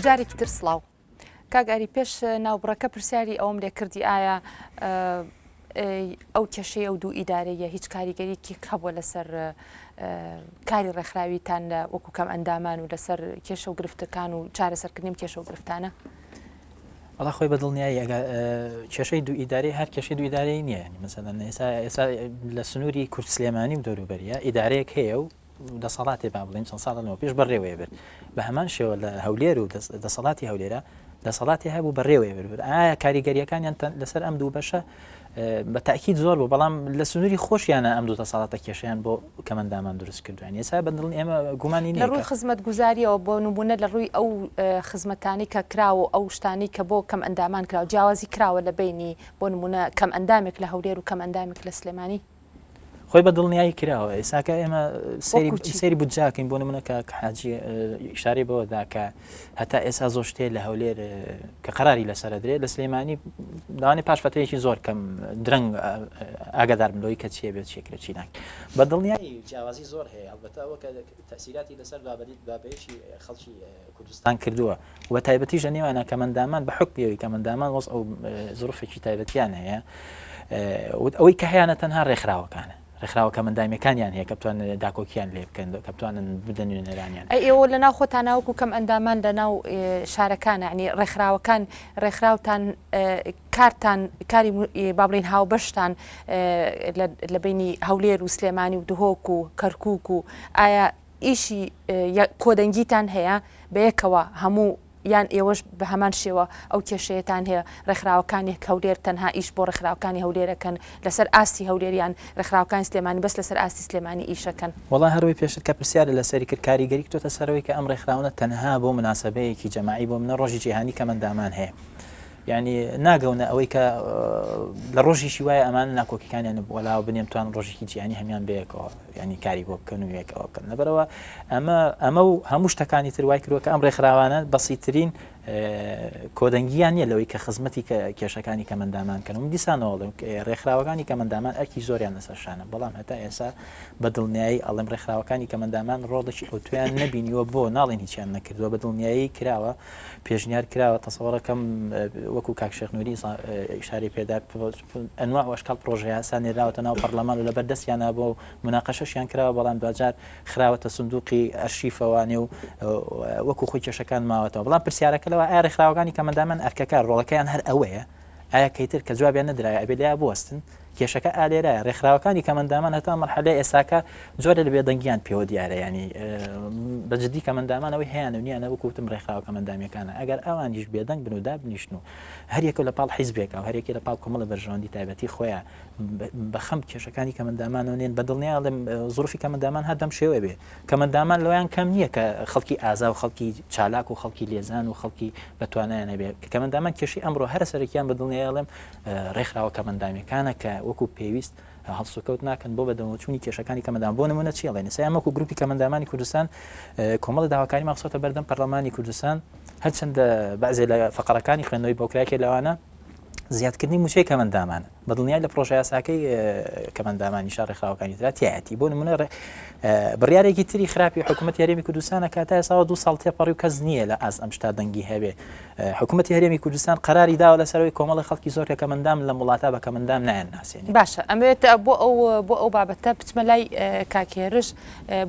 جارێکی تر سڵاو کاگاری پێش ناوبڕەکە پرسیاری ئەوم لێ کردی ئایا ئەو کێشەیە و دوو ئیدارەیە هیچ کاریگەریکی هەبووە لەسەر کاری ڕێکخراویتان لە وەکو کەم ئەندامان و لەسەر کێشە و گرفتەکان و چارەسەرکردنی کێشە و گرفتانە؟ وڵا خۆی بەدڵنیایی کێشەی دوو ئیدارەی هەر کێشەی دوو ئیدارەی نییە مەسەڵەن ئێستا لە سنووری کورد سلێمانی و دەوروبەریە ئیدارەیەک هەیە و دەسەڵاتی با بڵین چەند ساڵەوە پێش بەڕێوەیە برد بە هەمان شێوە لە هەولێر و دەسەڵاتی هەولێرە دەسەڵاتی هەبوو بەڕێوەیە برد ئایا کاریگەریەکانیان لەسەر ئەم دوو بەشە بە تاکید زۆر بوو بەڵام لە سنووری خۆشیانە ئەم دوو دەسەڵاتە کێشیان بۆ کەمەندامان دروست کردوان ێستا بەدڵنی ئێمە گومانی نیە لە ڕووی خزمەت گوزاریەوە بۆ نمونە لە ڕووی ئەو خزمەتانی کە کراوە ئەو شتانی کە بۆ کەم ئەندامان کراوە جیاوازی کراوە لە بینی بۆ نمونە کەم ئەندامێک لە هەولێر و کەم ئەندامێک لە سلێمانی خۆی بەدڵنیایی کراوە ئێساکە ئێمە سێری بودجاکەین بۆ نمونە کە حاجی ئیشاری بەوەدا کە هەتا ئێستا زۆر شتێ لە هەولێر کە قەراری لەسەر درێت لە سلێمانی داوانی پاش فترەیەکی زۆر کەم درەنگ ئاگادار بلەوەی کە چێ بێت چێکرێت چیناک بەدڵنیایی جیاوازی زۆر هەیە ئەلبەتە ئەوە کە تەسیراتی لەسەر بابەتی خەڵکی کوردستان کردووە و بە تایبەتیژە نێوانە کەمەندامان بە حکمیەوەی کەمەندامان وەز ئەو زۆرفێکی تایبەتیان هەیە ئەوەی کە هەیەە تەنها ڕێکخراوەکانە ڕێکخراوە کەمەندامیەکانیان هەیە کە بتوانن داکۆکیان لێ بکەن کە بتوانن بدەن نێرانیان ئێوە لە ناو خۆتان ناوکو کەم ئەندامان لە ناو شارەکانە ینی ڕێکخراوەکان ڕێکخراوتان کارتان کاری بابڵین هاوبەشتان لە بینی هەولێر و سلێمانی و دهۆک و کەرکووک و ئایا ئیشی کۆدەنگیتان هەیە بەیەکەوە هەموو یان ئێوەش بە هەمان شێوە ئەو کێشەیەتان هەیە ڕێکخراوەکانی هەولێر تەنها ئیش بۆ ڕێکخراوەکانی هەولێرەکەن لەسەر ئاستی هەولێریان ڕێکخراوەکانی سلێمانی بەس لەسەر ئاستی سلێمانی ئیشەکەن وڵا هەروەی پێشتر کە پرسیارە لەسەری کرد کاریگەری کتۆتە سەرەوەی کە ئەم ڕێکخراونە تەنها بۆ مناسبەیەکی جەماعی بۆ منە ڕۆژی جیهانی کەمەندامان هەیە یعنی ناگەونە ئەوەی کە لە ڕۆژیشی وایە ئەمان ناکۆکیەکانیان بۆلاوە بنێم توان ڕۆژێکی جیهانی هەمیان بەیەکەوە ینی کاری بۆ بکەن و یەکەوە بکەن لەبەرەوە ئەمە و هەموو شتەکانی تر وای کردووە کە ئەم ڕێکخراوانە بەسیترین کۆدەنگیان نیە لەوەی کە خزمەتی کێشەکانی کەمەندامان کەن و دیسانەوەڵم ڕێکخراوەکانی کەمەندامان ئەرکی زۆریان لەسەر شانە بەڵام هەتا ئێستا بەدڵنیایی ئەڵێم ڕێکخراوەکانی کەمەندامان ڕۆڵێکی ئۆتویان نەبینیوە بۆ ناڵێن هیچیان نەکردووە بەدڵنیایی کراوە پێشنیار کراوە تەسەوەڕەکەم وەکو کاک شێخ نووری ئیشاری پێدا ئەنواع وەشکاڵ پرۆژەیە سانێراوەتە ناو پەرلەمان و لەبەر دەستیانە بۆ مناقەشەشیان کراوە بەڵام دوجار خراوەتە سندوقی ئەرشیفەوانێ و وەکو خۆی کێشەکان ماوەتەوە بەڵام پرسیارەکە لەوە ئایا ڕێکخراوەکانی کەمەندامان ئەرکەکە ڕۆڵەکەیان هەر ئەوەیە ئایا کەیتر کە جوابیان نەدرایە ئەبێ لیا بوەستن کێشەکە ئالێرایە ڕێکخراوەکانی کەمەندامان هەتا مەرحەلەی ئێساکە زۆرە لە بێدەنگیان پێوە دیارە ینی بەجددی کەمەندامانەوەی هەیەە نیانە وەکوتم ڕێکخراوە کەمەندامیەکانە ئەگەر ئەوانیش بێدەنگ بن و دابنیشن و هەریەکە لە پاڵ حیزبێکە و هەرێکی لە پاڵ کۆمەڵە بەرژەوەندی تایبەتی خۆیان بە خەم کێشەکانی کەمەندامانەوە نێن بەدڵنیا لەم زۆرفی کەمەندامان هەدەم شێوە بێ کەمەندامان لەویان کەم نییە کە خەڵکی ئازا و خەڵکی چالاک و خەڵکی لێزان و خەڵکی بەتوانیانە بێ کەمەندامان کێشی ئەمڕۆ هەر سەرێکیان بەدڵنیا ئەڵێم ڕێکخراوە کەمەندامیەکانە کە وەکو پێویست هەڵسوکەوت ناکەن بۆ بەدەمەچوونی کێشەکانی کەمەندان بۆ نمونە چیڵێن سەیامەکو گروپی کەمەندامانی کوردستان کۆمەڵە داواکاری مەخسۆتە بەردەم پەرلەمانی کوردستان هەرچەندە بەعزێ لە فەقەرەکانی خوێندنەوەی بۆکراکێ لەوانە زیادکردنی موچەی کەمەندامانە بەدڵنیای لە پرۆژە یاساکەی کەمەندامانی شار ڕێکخراوەکانی ترا تایەتی بۆ نمونە بڕیارێکی تری خراپی حکوومەت هەرێمی کوردستانە کاتای ئێساوە 2 ساڵ تێپەڕی و کەس نییە لە ئەم شتا دەنگی هەبێ حکوومەتی هەرێمی کوردستان قەراری داوە لەسەرەوەی کۆمەڵی خەڵکی زۆر کە کەمەندام لە وڵاتە بە کەمەندام نایەن ناسێنی باشە ئەمەوێت بۆ ئەو بابەتە بچمە لای کاکێرش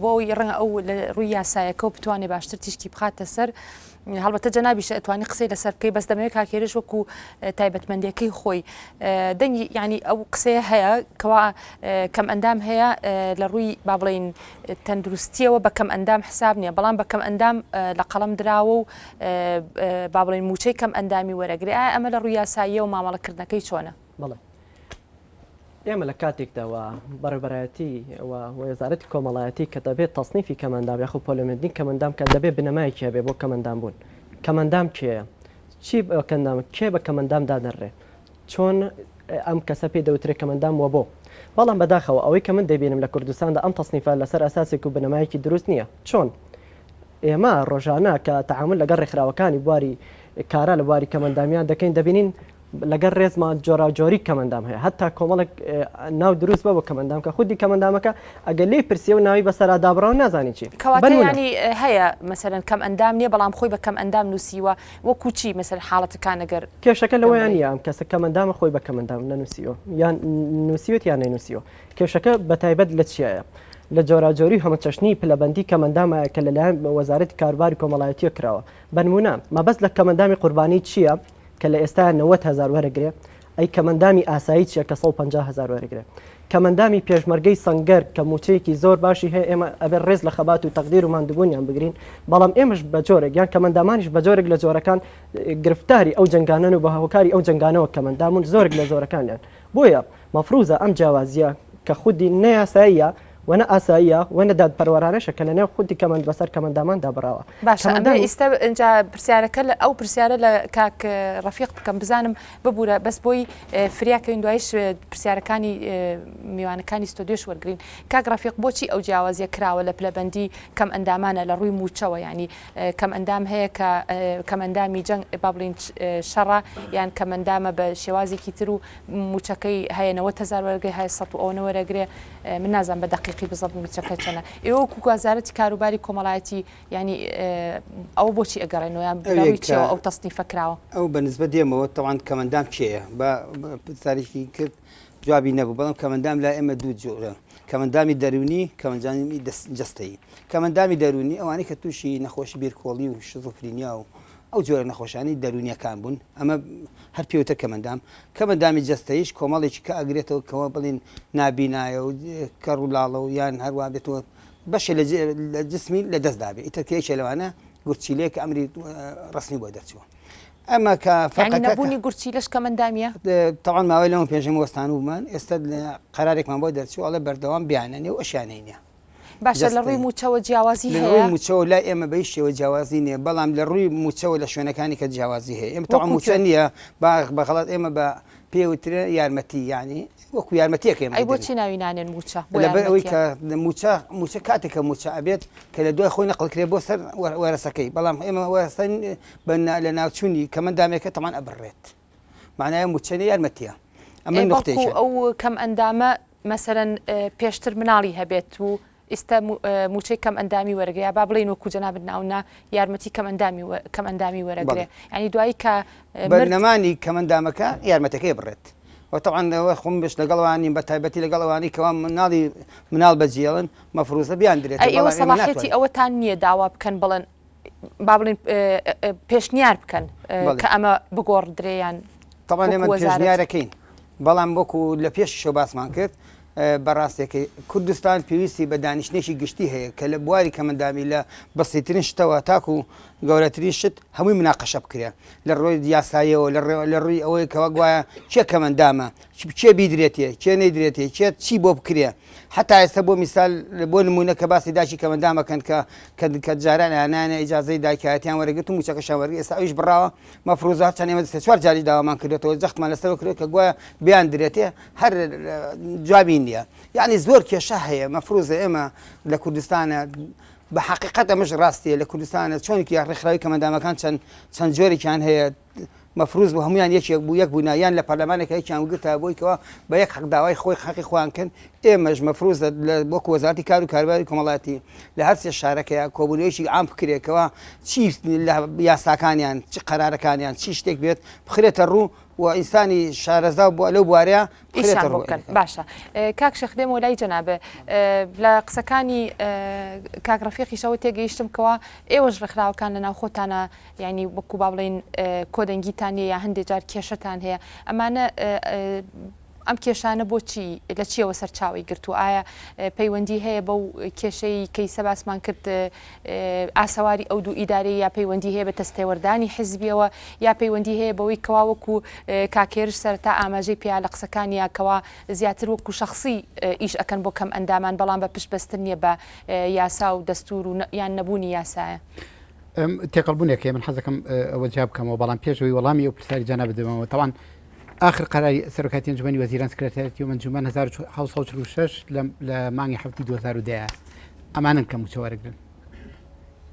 بۆ ئەوی ڕەنگە ئەو لە ڕووی یاسایەکە و بتوانێت باشتر تیشکی بخاتە سەر هەڵبەتە جەنابیش ئەتوانی قسەی لەسەر بکەی بەس دەمەوێت کاکێرش وەکو تایبەتمەندیەکەی خۆی دەنگی ینی ئەو قسەیە هەیە کەوا کەم ئەندام هەیە لە ڕووی با بڵێن تەندروستیەوە بە کەم ئەندام حساب نییە بەڵام بە کەم ئەندام لە قەڵەم دراوە و با بڵێن موچەی کەم ئەندامی وەرەگری ئەمە لە ڕووی یاساییە و مامەڵەکردنەکەی چۆنە؟ بەڵێ ئێمە لە کاتێکداوە بەڕێبەرایەتی وەزارەتی کۆمەڵایەتی کە دەبێت تەصنیفی کەمەندام یاخو پۆلۆمێندنی کەمەندام کە دەبێت بنەمایەکی هەبێ بۆ کەمەندام بوون کەمەندام کێیە چی بەکەندام کێ بە کەمەندام دادەڕێ چۆن ئەم کەسە پێ دەوترێت کەمەندام وە بۆ بەڵام بەداخەوە ئەوەی کە من دەبینم لە کوردستاندا ئەم تەصنیفە لەسەر ئەساسێک و بنەمایەکی دروست نییە چۆن ئێمە ڕۆژانە کە تەعامل لەگەڵ ڕێکخراوەکانی بواری کارا لە بواری کەمەندامیان دەکەین دەبینین لەگەر ڕێزمان جۆراجۆری کەمەندام هەیە هەتا کۆمەڵک ناو دروست بە بۆ کەمەندام کە خودی کەمەندامەکە ئەگەر لێ پرسیە و ناوی بەسەرا دابڕاو نازانی چی کەواتە ینی هەیە مەسەرەن کەم ئەندام نییە بەڵام خۆی بە کەم ئەندام نووسیوە وەکو چی مەسەر حاڵەتەکان ئەگەر کێشەکە لەوەیان یام کەسە کەمەندامە خۆی بە کەمەندام نەنووسیوە یان نووسیوت یان نەنووسیوە کێشەکە بەتایبەت لە چیایە لە جۆراجۆری هەمەچەشنی پلەبەندی کەمەندامە کە لەلایەن وەزارەتی کاروباری کۆمەڵایەتیە کراوە بەنمونە مەبەست لە کەمەندامی قوربانی چییە کە لە ئێستا 90,000 وەرەگرێ ئەی کەمەندامی ئاسایی چیە کە 150,000 وەرەگرێ کەمەندامی پێشمەرگەی سەنگەر کە موچەیەکی زۆر باشی هەیە ئێمە ئەبێ ڕێز لە خەبات و تەقدیر و ماندووبوونیان بگرین بەڵام ئێمەش بە جۆرێک یان کەمەندامانیش بە جۆرێک لە جۆرەکان گرفتاری ئەو جنگانن و بە هۆکاری ئەو جنگانەوە کەمەندامون زۆرێک لە زۆرەکانیان بۆیە مەفروزە ئەم جیاوازیە کە خودی نەیاساییە وەنە ئاساییە وەنە دادپەروەرانەشە کە لەنێو خودی کەمەند بەسەر کەمەندامان دابراوە باشە ئێستا ئەجا پرسیارەکە لە ئەو پرسیارە لە کاک ڕەفیق بکەم بزانم ببوورە بەس بۆی فریاکەین دوایش پرسیارەکانی میوانەکانی ستۆدیۆش وەرگین کاک ڕەفیق بۆچی ئەو جیاوازیە کراوە لە پلەبەندی کەم ئەندامانە لە ڕووی موچەوە ینی کەم ئەندام هەیە کە کەمەندامی جەنگ با بڵین شەڕە یان کەمەندامە بە شێوازێکی تر و موچەکەی هەیە 90,000 وەرگێ هەیە 100 وەرەگرێ من نازان بە دقیقی بزەڵ موچەکە چەنە ئێوە وەزارەتی کاروباری کۆمەڵایەتی ینی ئەو بۆچی ئەگەڕێنەوە یان بڵاویچەوە ئەو تەصنیفە کراوە ئەو بەنسبە دێمەوە تەوان کەمەندام چێە بە تاریخی کرد جوابی نەبوو بەڵام کەمەندام لا ئێمە دوو جۆرە کەمەندامی دەرونی کەمەندامی جەستەیی کەمەندامی دەرونی ئەوانەی کە تووشی نەخۆشی بیرکۆڵی و شزۆفرینیا و ئەو جۆرە نەخۆشانی دەرونیەکان بوون ئەمە هەر پێوتە کەمەندامی جەستەیش کۆمەڵێکی کە ئەگرێتەوە کەەوە بڵین نابینایە و کەڕ و لاڵە و یان هەروە بێتەوە بەشە لە جسمی لە دەست دابێ ئیتەکەیشە لەوانە گورچیلەیە کە ئەمری ڕستنی بۆ دەرچووە ئەمە کە نەبوونی گورچی لەش کەمەندامیە تاوان ماوەی لەمە پێشەم وەستان ومان ئێستا قەرارێکمان بۆ دەرچوو ئەڵە بەردەوام بیانەنێ و ئەشانەینە باشە لە ڕووی موچەوە جیاوازی هەیە ڕووی موچەوە لای ئێمە بەی شێوە جیاوازی نییە بەڵام لە ڕووی موچەوە لە شوێنەکانی کە جیاوازی هەیە ئێمە تاوان موچە نییە بەغەڵەت ئێمە بە پێوترە یارمەتی ینی وەکو یارمەتیەکەم ئەی بۆچی ناوی نانێن موچە لەبەر ئەوەی کە موچە کاتێکە موچە ئەبێت کە لە دوای خۆی نەقڵکرێ بۆ سەر وەرەسەکەی بەڵام ئێمە وەرەستان لە ناوچوونی کەمەندامێکە تەمان ئەبڕێت معنایە موچەنی یارمەتیە ئەمە نقطەیەکە ئەو کەم ئەندامە مەسەرەن پێشتر مناڵی هەبێت و ئێستا موچەی کەم ئەندامی وەرگەیە با بڵین وەکو جەناب ناونا یارمەتی کەم ئەندامی وەرەگرێ ینی دوایی کە بەرنەمانی کەمەندامەکە یارمەتەکەی بڕێت وطبعا خۆم بێش لەگەڵوانی بە تایبەتی لەگەڵەوانی کەوا مناڵ بەجیێڵن مەفروزە بیان درێت ئێوە سەڵاحێتی ئەوەتان نییە داوا بکەن بڵێن با بڵین پێشنیار بکەن کە ئەمە بگۆڕدرێیان طبعا ئێمە پێشنیارەکەین بەڵام وەکو لە پێشەوە باسمان کرد بەڕاستێکی کوردستان پێویستی بە دانیشتێکی گشتی هەیە کە لە بواری کەمەندامی لە بەسیترین شتەوە تاکو و گەورەترین شت هەمووی مناقەشە بکرێ لە ڕۆی یاساییەوە لە ڕووی ئەوەی کەوە گوایە چێ کەمەندامە چێ بیدرێتێ چێ نەیدرێتێ چێت چی بۆ بکرێ حتا ئێستا بۆ میسال بۆ نمونە کە باسی داچی کەمەندامەکەن کە جاران ئەنانە ئیجازەی داکاتیان وەرەگرت و موچەکەشان وەرگێ ئێستا ئەویش بڕاوە مەفروزات چەند ئێمە چوار جاری داوامان کردێتەوە جەختمان لەسەرەوە کرێت کە گوایە بیان درێتێ هەر جوابی نییە یعنی زۆر کێشە هەیە مەفروزە ئێمە لە کوردستانە بە حقیقەت ئەمەش ڕاستیە لە کوردستانە چۆنێکی ڕێکخراوی کەمەندامەکان چەند جۆرێکیان هەیە مەفروز بۆ هەمویان یەکێک بوو یەک بوونا یان لە پەرلەمانێکە یەکیان وگرتە بۆیکەوە بە یەک حەق داوای خۆی حەقی خۆیانکەن ئێمەش مەفروزە وەکو وەزارەتی کار و کاروباری کۆمەڵایەتی لە هەر سێ شارەکەیە کۆبوونەوەیەکی عام بکرێتەوە چی لە یاساکانیان چی قەرارەکانیان چی شتێک بێت بخرێتە ڕوو و ئینسانی شارەزا بووە لەو بوارەیە بکەن باشە کاک شەخ دێم و لای جەنابێ لە قسەکانی کاک ڕەفیقیشەوە تێگەیشتم کەوە ئێوەش ڕێکخراوەکان لە ناو خۆتانە ینی وەکو با بڵین کۆدەنگیتان هەیە یا هەندێک جار کێشەتان هەیە ئەمانە ئەم کێشانە بۆچی لە چیەوە سەرچاوی گرت و ئایا پەیوەندی هەیە بەو کێشەی کەیسە باسمان کرد ئاسەواری ئەو دوو ئیدارەی یا پەیوەندی هەیە بە تەستێوەردانی حیزبیەوە یا پەیوەندی هەیە بەوەی کەوا وەکو کاکێرش سەرتا ئاماژەی پیا لە قسەکانیا کەوا زیاتر وەکو شخصی ئیش ئەکەن بۆ کەم ئەندامان بەڵام بە پشتبەستن نیە بە یاسا و دەستور و یان نەبوونی یاسایە تێقەڵبوونێکە من حەزەکەم ئەوە جواب بکەمەوە بەڵام پێشەوەی وەڵامی ئەو پرسیاری جانا بدەمەوە تەوان آخر قراری سەرۆکاتی ئەنجومەنی وەزیران سکرتێریەتی و ئەنجومەن 1946 لە مانگی 7 2010 ئەمانن کە موچە وەرەگرن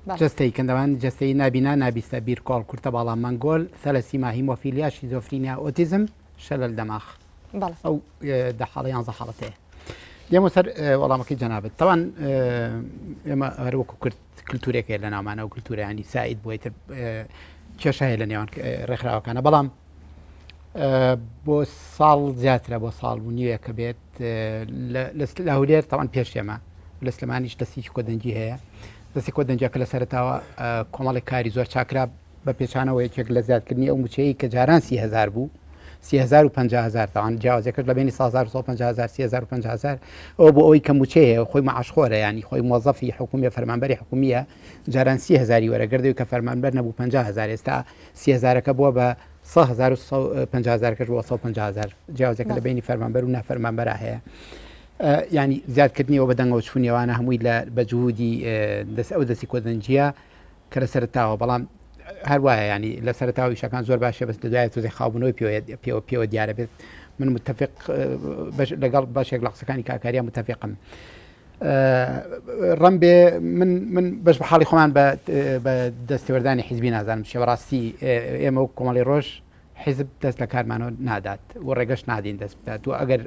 جستەی کەندەوان جستەی نابینا نابیستە بیر کۆڵ کورتە باڵام مانگۆل سەلەسیما هیمۆفیلیا شیزۆفرینیا ئۆتیزم شەلل دەماغ ئەو دەحاڵە یانزە حاڵەتەیە دێمە سەر وەڵامەکەی جەنابەت تەوان ئێمە هەروەکو کورد کللتورێکە لە ناومانە و کللتوریانی سعید بۆی تر کێشە هەیە لە نێوان ڕێکخراوەکانە بەڵام بۆ ساڵ زیاترە بۆ ساڵ بوو نیوە کە بێت لە هەولێر تاوان پێش ئێمە لە سلمانیش دەستی کۆدەنجی هەیە دەستی کۆدەنجەکە لە سەرتاوە کۆمەڵی کاری زۆر چاکرا بە پێچانەوە یەکێک لە زیادکردنی ئەو موچەیە کە جاران 30,000 بوو 30,000 تاوان جیاوازەکەش لە بینی 1,500 30,000 ئەو بۆ ئەوەی کە موچەیە خۆی مەعاشخۆرە ینی خۆی مۆزەفی حکومیە فەرمانبەری حکومیە جاران 30,000 وەرەگەردەوەی کە فەرمانبەر نەبوو 50,000 ئێستا 30,000ەکە بووە بە 150,000 وە 150,000 جیاوازەکە لە بینی فەرمانبەر و نافەرمانبەرا هەیە ینی زیادکردنیەوە بەدەنگەوە چوونیەوانە هەمووی لە بەجوودی ئەو دەستی کۆدەنجیە کە لە سەرتاوە بەڵام هەروایە ینی لە سەرتاوی شەکان زۆر باشە بەس لە دوای تۆزی خاوبوونەوەی پێوە دیارە بێت من متفق لەگەڵ باشێک لە قسەکانی کاکاریان متفقم ڕەم بێ من بەش بە حاڵی خۆمان بە دەستێوەردانی حیزبی نازانم شێوەڕاستی ئێمە و کۆمەڵی ڕۆژ حیزب دەست لە کارمانەوە نادات و ڕێگەش نادین دەست بدات و ئەگەر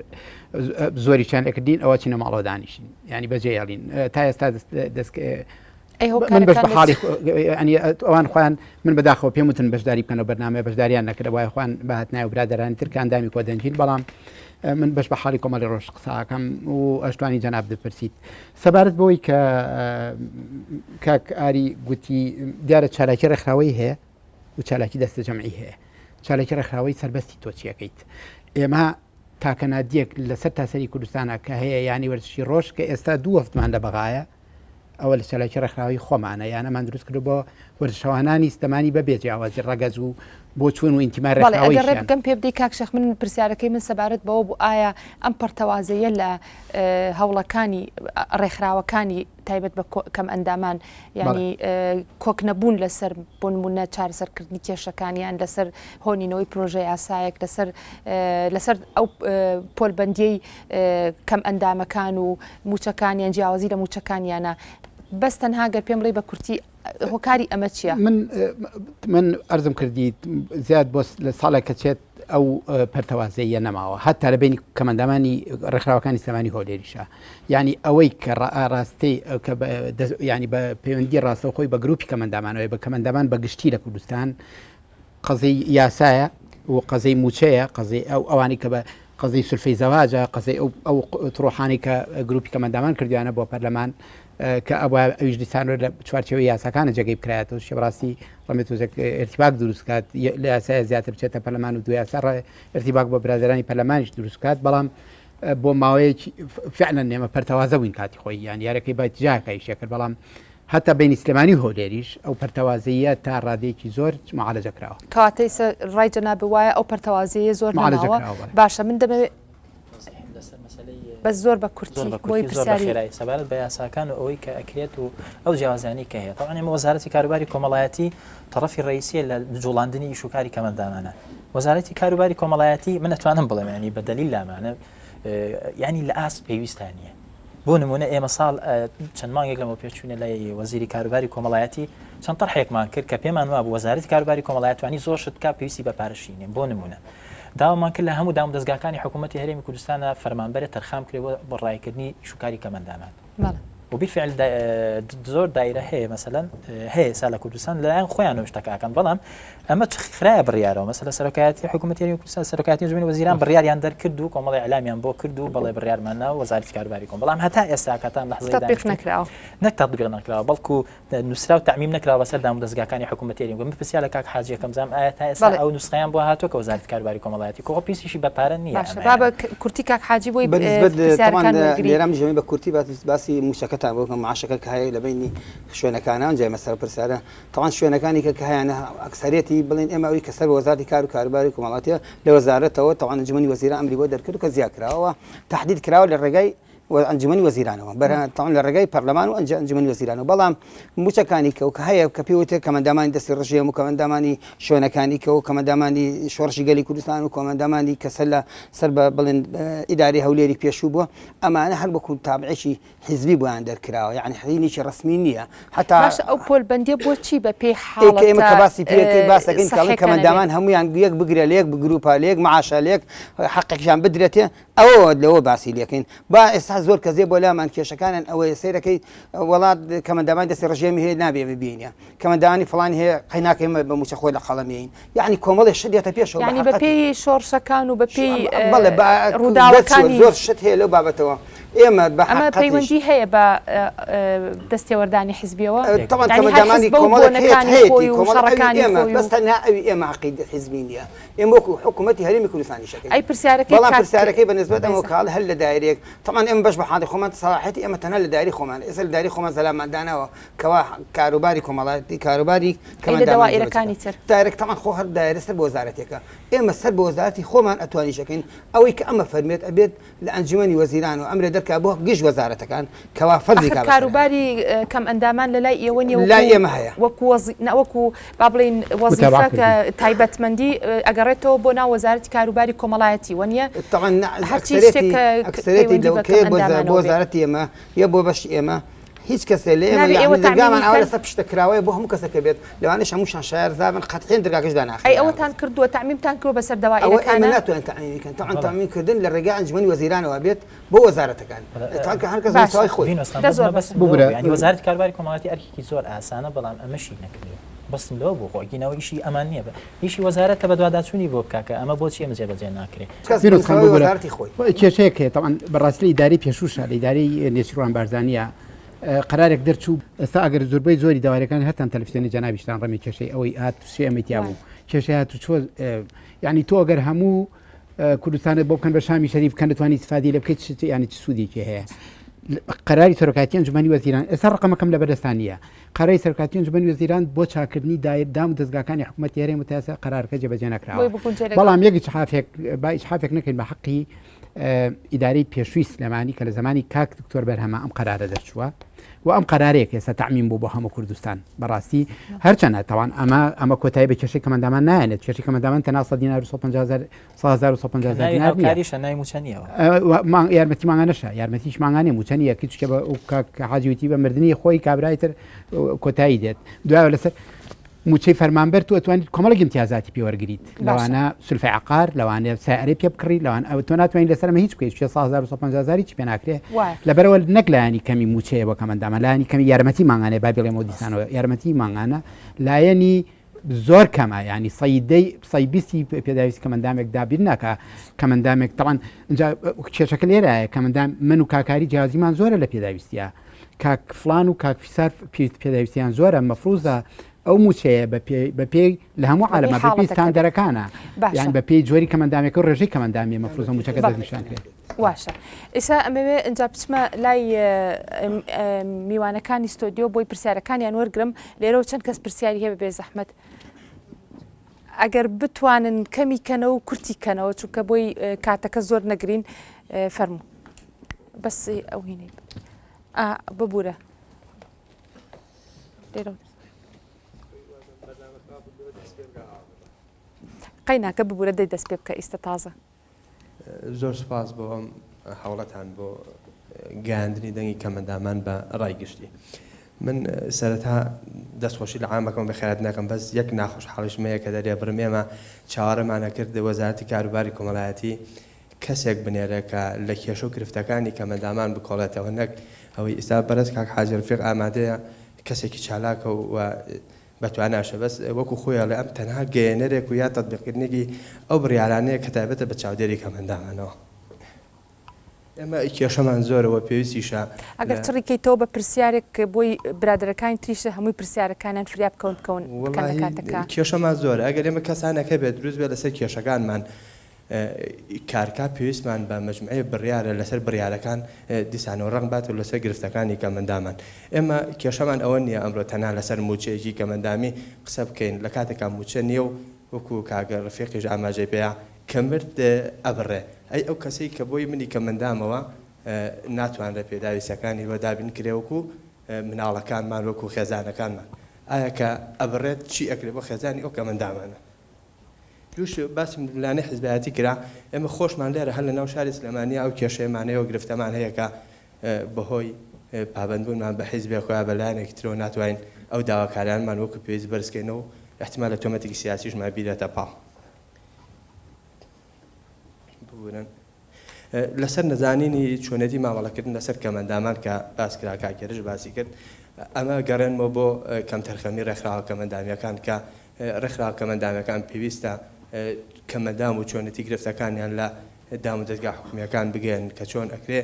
زۆریشان لەکردین ئەوە چینە ماڵەوە دانیشین ینی بەجێهێڵین تا ئێستا دەست من بەش بە حاڵی ئەوان خۆیان من بەداخەوە پێم وتن بەشداری بکەنەوە بەرنامە بەشداریان نەکرد وای خۆیان بەهاتنای و برادەرانی تر کاندامی کۆدەنجین بەڵام من بەش بە حاڵی کۆمەڵی ڕۆژ قساکەم و ئەشتوانی جەناب دەپرسیت سەبارەت بەوەی کە کاک ئاری گوتی دیارە چالاکی ڕێکخراوەی هەیە و چالاکی دەستە جەمعی هەیە چالاکی ڕێکخراوەی سەربەستی تۆ چیەکەیت ئێمە تاکەنادیەک لەسەر تاسەری کوردستانە کە هەیە ینی وەرزشی ڕۆژ کە ئێستا دوو هەفتمان لە بەغایە ئەوە لە چالاکی ڕێکخراوی خۆمانە یانەمان دروست کرد بۆ وەرزشەوانانی سلمانی بەبێ جیاوازی ڕەگەز و بۆ چوون و ئینتیمای ڕێکخراوەی بگەم پێ بدەی کاک شەخ من پرسیارەکەی من سەبارەت بەوە بوو ئایا ئەم پەرتەوازەیە لە هەوڵەکانی ڕێکخراوەکانی تایبەت بە کەم ئەندامان ینی کۆک نەبوون لەسەر بۆ نمونە چارەسەرکردنی کێشەکانیان لەسەر هۆنینەوەی پرۆژەی ئاسایەک لەسەر ئەو پۆلبەندیەی کەم ئەندامەکان و موچەکانیان جیاوازی لە موچەکانیانە بەس تەنها گەر پێم بڵێ بە کورتی هۆکاری ئەمە چییە؟ من ئەرزم کردی زیاد بۆ لە ساڵێک کە چێت ئەو پەرتەوازەیە نەماوە هەتا لە بینی کەمەندامانی ڕێکخراوەکانی سلمانی هۆلێریشە ینی ئەوەی کە ڕاستی ینی بە پەیوەندی ڕاستە خۆی بە گروپی کەمەندامانەوەی بە کەمەندامان بەگشتی لە کوردستان قەزەی یاسایە و قەزەی موچەیە قەزەی ئەوانی کە بە قەزەی سولفەی زەواجە قەزەی ئەو تڕۆحانی کە گروپی کەمەندامان کردویانە بۆ پەرلەمان کە ئەوە ئەویش دیسان لە چوارچەوەی یاساکانە جێگەی بکرایەتەوە شێڕاستی ڕەمێت ئێرتیباک دروستکات لە یاسای زیاتر بچێتە پەرلەمان و دو یاسا ئێرتیباک بۆ برادرانی پەرلەمانیش دروستکات بەڵام بۆ ماوەیەکی فعلەن نێمە پەرتەوازە بووین کاتی خۆی یان یارەکەی باتیجاکای شێکرد بەڵام هەتا بینی سلێمانی هۆلێریش ئەو پەرتەوازەیە تا ڕادەیەکی زۆر معالەجە کراوە کەواتەی ڕای جەناب وایە ئەو پەرتەوازەیە زۆر ماڵەوە باشە من دەبێت بە زۆر بە کورتی بۆی پرسیاری سەبارەت بە یاساکان و ئەوەی کە ئەکرێت و ئەو جیاوازانی کە هەیە طبعاً ئێمە وەزارەتی کاروباری کۆمەڵایەتی تەڕەفی ڕئیسیە لە جوڵاندنی ئیشوکاری کەمەندامانە وەزارەتی کاروباری کۆمەڵایەتی من نەتوانم بڵێم ینی بە دەلیل لامانە ینی لە ئاست پێویستانیە بۆ نمونە ئێمە ساڵ چەند مانگێک لەمە پێچوونە لای وەزیری کاروباری کۆمەڵایەتی چەند طرحێکمان کرد کە پێمان وابوو وەزارەتی کاروباری کۆمەڵایەتوانی زۆر شت کا پێویستی بە پارەشینێ بۆ نمونە داوامان کرد لە هەموو دام دەستگاکانی حکوومەتی هەرێمی کوردستانە فەرمانبەرە تەرخام کرێەوە بۆ ڕایکردنی شوکاری کەمەندامان وبالفعل زۆر دایرە هەیە مەسەلەن هەیە سا لە کوردستان لەلایەن خۆیانەوە شتەکەکەن بەڵام ئەمە خراە بڕیارەوە مەسەلە سەرۆکایەتی حکوومەتی هەرێمی کوردستان سەرۆکایەتی جوێنی وەزیران بڕیاریان دەرکرد و کۆمەڵی ئەعلامیان بۆ کرد و بەڵێ بڕیارمانە وەزارەتی کاروباری کۆم بەڵام هەتا ئێستا کاتان لەحزەی تەطبیق نەکراوە نەک تەطبیق نەکراوە بەڵکو نووسرا و تعمیم نەکراوە بەسەر دام دەستگاکانی حکوومەتی هەرێمی من پرسیار لە کاک حاجی یەکەم زانم ئایا تا ئێستا ئەو نوسخەیان بۆ هاتووە کە وەزارەتی کاروباری کۆمەڵایەتی کۆ پێویستیشی بە پارە نییە بابە کورتی کاک حاجی بۆی لێرام ژەمی بە کورتی باسی موشەکەتان بۆ معاشەکە کە هەیە لە بینی شوێنەکانان جای مەسەر پرسیارە تەوان شوێنەکانی کە هەیەە ئەکسەرێتی بڵێن ئێمە ئەوی کەسەر وەزارەتی کار و کاروباری کۆمەڵاتیە لە وەزارەتەوە تەوان جمهوری وەزیرە ئەمری بۆ دەرکرد و کە زیاد کراوە تهدید کراوە لە ڕێگای ئەنجومەنی وەزیرانەوە بەرهەمتەواو لە ڕێگای پەرلەمان و ئەنجومەنی وەزیرانەوە بەڵام موچەکانی کە هەیە کە پێوتێت کەمەندامانی دەستی ڕژێم و کەمەندامانی شوێنەکانی کە و کەمەندامانی شۆڕشی گەلی کوردستان و کۆمەندامانی کەسە لە سەر بە بڵێن ئیداری هەولێری پێشوو بووە ئەمانە هەر بەکو تابعێکی حیزبی بۆیان دەرکراوە یعنی حینیی ڕسمی نییە حتا ئەو پۆلبەندی بۆچی بە پێی حاڵ ئێمە کە باسی پێەکەی باسەکەین کاڵی کەمەندامان هەمویان یەک بگرە لێک بگروپا لێک معاشە لێک حەقێکیان بدرێتێ ئەوە لەوە باسی لەکەین با ئێستا زۆر کەزێ بۆ لامان کێشەکانن ئەوەیە سیرەکەی وڵات کەمەندامان دەستی ڕژێمی هەیە نابێ ببینە کەمەندانی فڵانی هەیە قەیناکەمە بە موچە خۆی لە خەڵەمەین یعنی کۆمەڵی شدێتە پێشەوە ینی بە پێی شۆڕشەکان و بە پێی ڕووداوەکانی زۆر شت هەیە لەو بابەتەوە ئێمە ئەمە پەیوەندی هەیە بە دەستێوەردانی حیزبیەوە کەمەندامانی کۆمەڵەکانی بەس تەنها ئەوی ئێمە عقیدە حیزبی نییە ئێمە وەکو حکوومەتی هەرێمی کوردستانی شەکەی ئەی پرسیارەکەی بەڵام پرسیارەکەی بەنسبەت ئەمە کاڵ هەر لە دایرێک تەمان ئێمە بەش بە حاڵی خۆمان سەلاحەتی ئێمە تەنها لە دایری خۆمان ئێستا لە دایری خۆمان زەلاماندانەوە کەوا کاروباری کۆمەڵایەتی کاروباری کەمەندامانی تر دایرێک تەمان خۆ هەر دایرە سەر بۆ وەزارەتێکە ئێمە سەر بە وەزارەتی خۆمان ئەتوانی شەکەین ئەوەی کە ئەمە فەرمێت ئەبێت لە ئەنجومەنی وەزیران و ئەمرە دەرکا بۆ گشت وەزارەتەکان کەوا فەرزی کاروباری کەم ئەندامان لە لای ئێوە نیە لای ئێمە هەیە وەکو با بڵین وەزیفە کە تایبەتمەندی ئەگەڕێتەوە بۆ ناو وەزارەتی کاروباری کۆمەڵایەتی وە ئەکسەرێتی لەوکەی بۆ وەزارەتی ئێمە یە بۆ بەشی ئێمە هیچ کەسێ لێ ئێمەگامان ئەوە لەسەر پشتەکراوەیە بۆ هەموو کەسەکە بێت لەوانش هەمووشان شار زابن قەتعین دەرگاکەشدا ناخێت ئەی ئەوەتان کردووە تەعمیمتان کردووە بەسەر دەوائیەکانە ناتوانن تەعمیمکەن تەعان تەعمیمکردن لە ڕێگای ئەنجومەنی وەزیرانەوە بێت بۆ وەزارەتەکان تاکە هەر کەس سوای خۆی ینی وەزارەتی کاروباری کۆمەڵایەتی ئەرکێکی زۆر ئاسانە بەڵام ئەمەشی نەکردووە بەستم لەوە بۆ خۆگینەوە ئیشی ئەمان نییە بە هیچی وەزارەتە بە دوواداچوونی بۆ بکاکە ئەمە بۆچی ئەمە جێبەجێ ناکرێت وەزارەتی خۆی کێشەیەکێ تەوان بەڕاستی ئیداری پێشوشە لە ئیداری نێچیروان بارزانیە قرارێک دەرچوو ئێستا ئەگەر زۆربەی زۆری داوارەکان هەتان تەلەڤیزیۆنی جەنابیشتان ڕەمی کێشەی ئەوەی هاتوسێمەتیا بوو کێشەی هاتو چۆ یعنی تۆ ئەگەر هەموو کوردستانە بۆ بکەن بە شامی شەریف کە دەتوانانی استفادی لە بکەیت ینی چ سوودێکی هەیە قراری سەرۆکاتی ئەنجومەنی وەزیران ئێستا ڕقەمەکەم لە بەدەستانیە قەراری سەرۆکاتی ئەنجومەنی وەزیران بۆ چاکردنی دام و دەستگاکانی حکوومەتی هەرێم متەسە قەرارەکە جێبەجێ نەکراوە بەڵام یەک حافێک نەکەین بە حەقی ئیدارەی پێشووی سلێمانی کە لە زمانی کاک دکتۆر بەرهەمە ئەم قەرارە دەرچووە و ئەم قەرارەیەک ئێستا تەعمیم بوو بۆ هەموو کوردستان بەڕاستی هەرچەندە تەوان ئەمە کۆتایی بە کێشەی کەمەندامان نایەنێت کێشەی کەمەندامان تەنها 100 دینار و 150,000 دینار یارمەتی ماگانەشە یارمەتیش ماگانێ موچەنیە کچکە بە حاجوتی بە مردنی خۆی کابرایتر کۆتایی دێت دوایەوە لەسەر موچەی فەرمانبەر تو ئەتوانیت کۆمەڵێک امتیازاتی پێوەرگریت لەوانە سولفی عقار لەوانێ سیارەی پێ بکڕی لەوان ئەو تۆ ناتوانین لەسەرمە هیچ بکەیت 150,000 چی پێ ناکرێ لەبەرەوە نەک لایانی کەمی موچەیە بۆ کەمەندامە لایانی کەمی یارمەتی ماگانێ با بڵێمەوە دیسانەوە یارمەتی ماگانە لایەنی زۆر کەمە ینی سەیبیستی پێداویستی کەمەندامێک دابیر ناکە کەمەندامێک تەوان کێشەکە لێرایە کەمەندام من و کاکاری جیازیمان زۆرە لە پێداویستیە کاک فڵان و کاک فیسار پێداویستیان زۆرە مەفروزە ئەو موچەیە بە پێی لە هەموو عالەمە بەپێستان دەرەکانە یان بە پێی جۆری کەمەندامێک و ڕێژەی کەمەندامی مەفروزە موچەکە دەنیشانکرێت واشە ئێستا ئەمەوێ ئەجا بچمە لای میوانەکانی ستۆدیۆ بۆی پرسیارەکانیان وەرگرم لێرەوە چەند کەس پرسیاری هەیە بێ زەحمەت ئەگەر بتوانن کەمی کەنەوە و کورتی کەنەوە چونکە بۆی کاتەکە زۆر نەگرین فەرموو بەس ئەو هینەی ببوورە لێرەوە قەیناکە ببوورە دەی دەست پێ بکە ئیستا تازە زۆر سپاس بۆ ئەم هەوڵەتان بۆ گەیاندنی دەنگی کەمەندامان بە ڕایگشتی من سەرەتا دەستخۆشی لە عامەکەم بەخێرات ناکەم بەس یەک ناخۆش حاڵیشمەیە کە دەرێ بڕم ئێمە چاوەڕێمانە کرد وەزارەتی کاروباری کۆمەڵایەتی کەسێک بنێرە کە لە کێشە و گرفتەکانی کەمەندامان بکۆڵێتەوە نەک ئەوەی ئێستا بەرز کاک حاجی ڕەفیق ئامادەیە کەسێکی چالاکە و بەتواناشە بەس وەکو خۆیان لە ئەم تەنها گەیەنەرێک و یا تەطبیقکردنێکی ئەو بڕیارانەیە کە تایبەتە بە چاودێری کەمەندامانەوە ئێمە کێشەمان زۆرەوە پێویستیشە ئەگەر چڕیکەیتەوە بە پرسیارێک بۆی برادەرەکانی تریشە هەمووی پرسیارەکانیان فریا بکەون کاتەکە کێشەمان زۆر ئەگەر ئێمە کەسانەکە بێت دروست بێت لەسەر کێشەکانمان کارکا پێویستمان بە مەجموعەیە بڕیارە لەسەر بڕیارەکان دیسانەوە ڕەنگ بات و لەسەر گرفتەکانی کەمەندامان ئێمە کێشەمان ئەوە نییە ئەمڕۆ تەنها لەسەر موچەیەکی کەمەندامی قسە بکەین لە کاتێکا موچە نییە و وەکو کاگە ڕفیقیش ئاماژەی پێەیە کە مرد ئەبڕێ ئەی ئەو کەسەی کە بۆی منی کەمەندامەوە ناتوانرێت پێداویستەکانی بە دابین کرێوەکو مناڵەکانمان وەکو خێزانەکانمان ئایا کە ئەبڕێت چی ئەکرێت بۆ خێزانی ئەو کەمەندامانە دووش باسی لانەی حیزبایەتی کرا ئێمە خۆشمان لێرە هەر لە ناو شاری سلێمانیا ئەو کێشەیەمانەیە و گرفتەمان هەیە کە بەهۆی پابندبوونمان بە حیزبێ خۆیان بەلایەنێکی ترەوە ناتوانین ئەو داواکاریانمان وەکو پێویست بەرزکەینەوە و احتیمال لە تۆمەتێکی سیاسیشمان بیرێتە پاڵ ببوورن لەسەر نەزانینی چۆنێتی مامەڵەکردن لەسەر کەمەندامان کە باسکرا کاکێرش باسی کرد ئەمە گەڕێنمەوە بۆ کەم تەرخەمی ڕێکخراوە کەمەندامیەکان کە ڕێکخراوە کەمەندامیەکان پێویستە کەمەندام و چۆنێتی گرفتەکانیان لە دام و دەستگا حکومیەکان بگەن کە چۆن ئەکرێ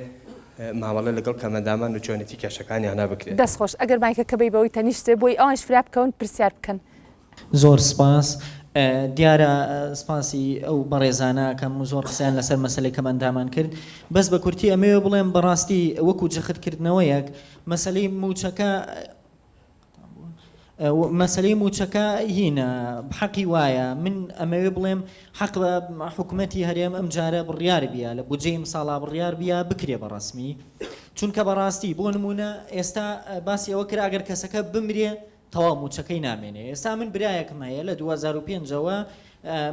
مامەڵە لەگەڵ کەمەندامان و چۆنێتی کێشەکانیانە بکرێت دەستخۆش ئەگەر مایکە کە بەی بەوەی تەنیشتێ بۆی ئەوانش فرا بکەون پرسیار بکەن زۆر سپاس دیارە سپاسی ئەو بەڕێزانە کەم زۆر قسەیان لەسەر مەسلەی کەمەندامان کرد بەس بە کورتی ئەمەوێ بڵێم بەڕاستی وەکو جەختکردنەوەیەک مەسلەی موچەکە هینە حەقی وایە من ئەمەوێ بڵێم حەق بە حکوومەتی هەرێم ئەم جارە بڕیار بیا لە بودجەی ساڵا بڕیار بیا بکرێ بەڕسمی چونکە بەڕاستی بۆ نمونە ئێستا باسی ئەوە کرا ئەگەر کەسەکە بمرێ تەواو موچەکەی نامێنێ ئێستا من برایەکم هەیە لە 2005ەوە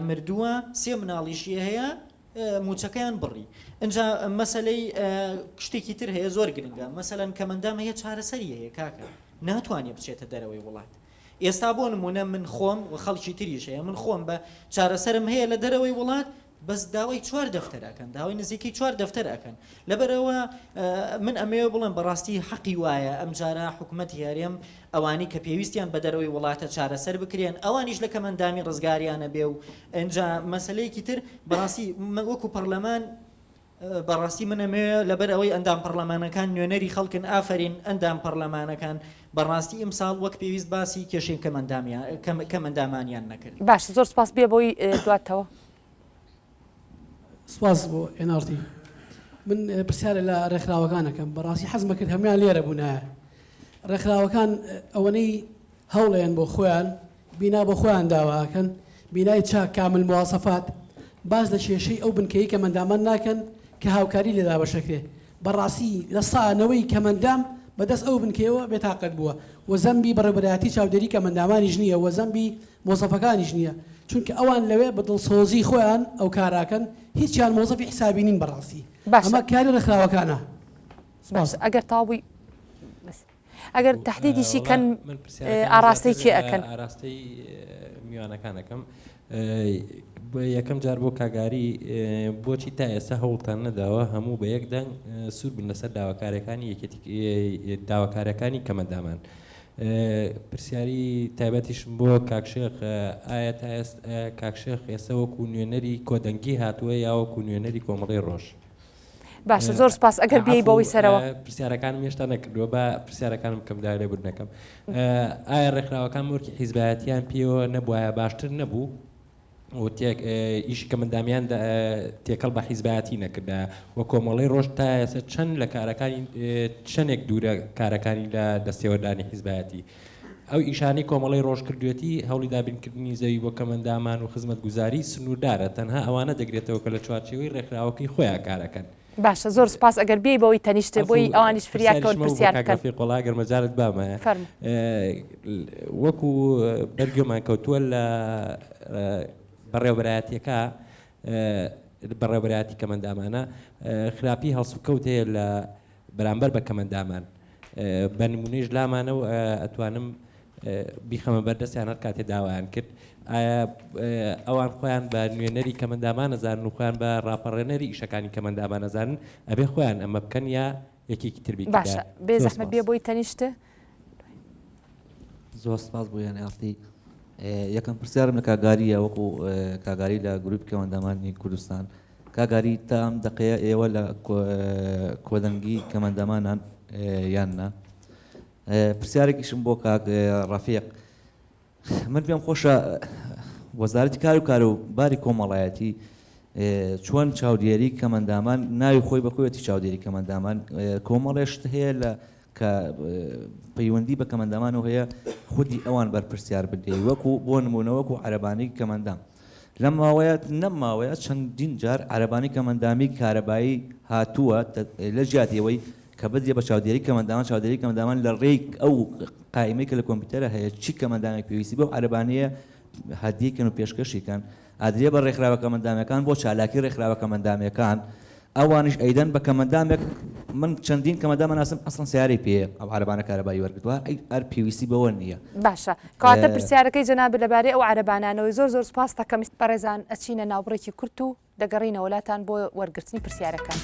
مردووە 3 مناڵیشی هەیە موچەکەیان بڕی اینجا مەسلەی شتێکی تر هەیە زۆر گرنگە مەسەلەن کەمەندام هەیە چارەسەری هەیە کاکە ناتوانێت بچێتە دەرەوەی وڵات ئێستا بۆ نمونە من خۆم و خەڵکی تریش هەیە من خۆم بە چارەسەرم هەیە لە دەرەوەی وڵات بەس داوای 4 دەفتەرەکەن داوای نزیکی 4 دەفتەرەکەن لەبەرەوە من ئەمەوێ بڵێم بەڕاستی حەقی وایە ئەم جارە حکوومەتی هەرێم ئەوانی کە پێویستیان بە دەرەوەی وڵاتە چارەسەر بکرێن ئەوانیش لە کەمەندامی ڕزگاریانە بێ و ئەنجا مەسلەیەکی تر بەڕاستی وەکو پەرلەمان بەڕاستی منەمەوێ لەبەر ئەوەی ئەندام پەرلەمانەکان نوێنەری خەڵکن ئافرین ئەندام پەرلەمانەکان بەڕاستی ئەمساڵ وەک پێویست باسی کێشەی کەمەندامانیان نەکرد باش زۆر سپاس بێ بۆی دواتەوە سپاس بۆ ئێنارتی من پرسیارە لە ڕێکخراوەکانەکەم بەڕاستی حەزمە کرد هەمویان لێرە بوونایە ڕێکخراوەکان ئەوەنەی هەوڵیان بۆ خۆیان بینا بۆ خۆیان داواکەن بینای چاک کامل مواسەفات باز لە کێشەی ئەو بنکەی کەمەندامان ناکەن کە هاوکاری لێدا بەشەکرێ بەڕاستی لە سانەوەی کەمەندام بەدەست ئەو بنکەیەوە بێتاقەت بووە و زەمبی بەڕێبەرایەتی چاودێری کەمەندامانیش نییە و زەمبی مۆزەفەکانیش نییە چونکە ئەوان لەوێ بە دڵسۆزی خۆیان ئەو کاراکەن هیچیان مۆزەفی حسابی نین بەڕاستی ئەمە کاری ڕێکخراوەکانە ئەگەر تاوی ئەگەر تهدیدیشی کەن ئاراستەی کێ ئەکەن ئاراستەی میوانەکانەکەم یەکەم جار بۆ کاگاری بۆچی تا ئێستا هەوڵتان نەداوە هەموو بە یەک دەنگ سوور بن لەسەر داواکاریەکانی کەمەندامان پرسیاری تایبەتیشم بۆ کاکشێخ ئایا کاکشێخ ئێستا وەکو نوێنەری کۆدەنگی هاتووە یا وەکو نوێنەری کۆمەڵی ڕۆژ باشە زۆر سپاس ئەگەر بیایی بەوەی سەرەوە پرسیارەکانم هێشتا نەکردووە بە پرسیارەکانم کەم دای لێبوردنەکەم ئایا ڕێکخراوەکان وەرکی حیزبایەتیان پێوە نەبووایە باشتر نەبوو و ئیشی کەمەندامیان تێکەڵ بە حیزبایەتی نەکردا و کۆمەڵی ڕۆژ تا ئێستا چەند لە کارەکانی چەندێک دوورە کارەکانی لە دەستێوەدانی حیزبایەتی ئەو ئیشانی کۆمەڵی ڕۆژ کردوێتی هەوڵی دابینکردنی زەوی بۆ کەمەندامان و خزمەت گوزاری سنووردارە تەنها ئەوانە دەگرێتەوە کە لە چوارچێوەی ڕێکخراوەکەی خۆیان کارەکەن باشە زۆر سپاس ئەگەر بێی بەوەی تەنیشتێ بۆی ئەوانیش فریاکەون پرسیار بکەن قۆڵاگەر مەجارت بامایە وەکو بەرگێمان کەوتووە لە بەڕێوەبەرایەتیەکە بەڕێوەبەرایەتی کەمەندامانە خراپی هەڵسوکەوت هەیە لە بەرامبەر بە کەمەندامان بە نمونەیش لامانە و ئەتوانم بیخەمە بەردەستیان هەر کاتێ داوایان کرد ئایا ئەوان خۆیان بە نوێنەری کەمەندامان نەزانن و خۆیان بە ڕاپەڕێنەری ئیشەکانی کەمەندامان نەزانن ئەبێ خۆیان ئەمە بکەن یا یەکێکی تر بیکەن باشە بێ زەحمەت بێ بۆی تەنیشتە زۆر سپاس بۆ یانێ یەکەم پرسیارم لە کاگاریە وەکو کاگاری لە گروپ کەمەندامانی کوردستان کاگاری تا ئەم دقەیە ئێوە لە کۆدەنگی کەمەندامانان یاننا پرسیارێکیشم بۆ کاک ڕەفیق من پێم خۆشە وەزارەتی کار و باری کۆمەڵایەتی چۆن چاودێری کەمەندامان ناوی خۆی بەخۆیەتی چاودێری کەمەندامان کۆمەڵێشت هەیە لە کە پەیوەندی بە کەمەندامان و هەیە خودی ئەوان بەرپرسیار بدەی وەکو بۆ نمونە وەکو عەرەبانەی کەمەندام لەم ماوەیە نەماوەیە چەندین جار عەربانی کەمەندامی کارەبایی هاتووە لە ژیاتیەوەی کە بدرێ بە چاودێری کەمەندامان چاودێری کەمەندامان لە ڕێی ئەو قایمەی کە لە کۆمپیوتەرە هەیە چی کەمەندامێک پێویستی بۆ عەربانەیە هەدیەکەن و پێشکەشیکەن ئادرێ بە ڕێکخراوە کەمەندامەکان بۆ چالاکی ڕێکخراوە کەمەندامەکان ئەوانش ئەیدەن بە کەمەندامێک من چەندین کەمەندامە ناسم ئەسڵن سیارەی پێ ئەو عەربانە کارەبایی وەرگتووە ئەر پێویستی بەوە نییە باشە کەواتە پرسیارەکەی جەناب لەبارەی ئەو عەربانانەوەی زۆر سوپاس دەکەم بەڕێزان ئەچینە ناوبڕێکی کورت و دەگەڕینە وڵاتان بۆ وەرگرتنی پرسیارەکان.